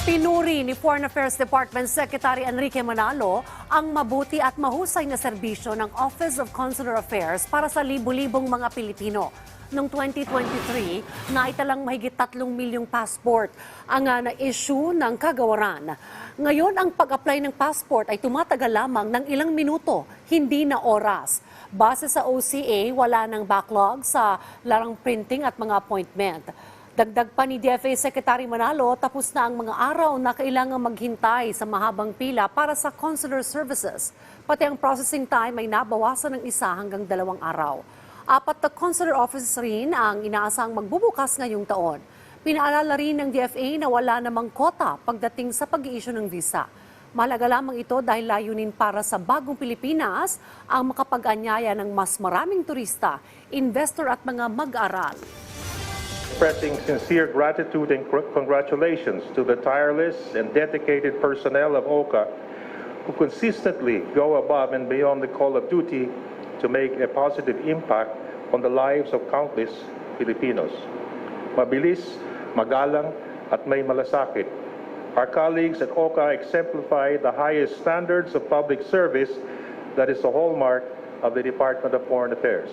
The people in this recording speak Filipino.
Pinuri ni Foreign Affairs Department Secretary Enrique Manalo ang mabuti at mahusay na serbisyo ng Office of Consular Affairs para sa libu-libong mga Pilipino. Noong 2023, naitalang mahigit 3 milyong passport ang na-issue ng kagawaran. Ngayon, ang pag-apply ng passport ay tumatagal lamang ng ilang minuto, hindi na oras. Base sa OCA, wala ng backlog sa larang printing at mga appointment. Dagdag pa ni DFA Secretary Manalo, tapos na ang mga araw na kailangang maghintay sa mahabang pila para sa consular services. Pati ang processing time ay nabawasan ng 1 hanggang 2 araw. 4 na consular offices rin ang inaasang magbubukas ngayong taon. Pinaalala rin ng DFA na wala namang kota pagdating sa pag-i-issue ng visa. Mahalaga lamang ito dahil layunin para sa bagong Pilipinas ang makapag-anyaya ng mas maraming turista, investor at mga mag-aaral. Expressing sincere gratitude and congratulations to the tireless and dedicated personnel of OCA who consistently go above and beyond the call of duty to make a positive impact on the lives of countless Filipinos. Mabilis, magalang, at may malasakit. Our colleagues at OCA exemplify the highest standards of public service that is the hallmark of the Department of Foreign Affairs.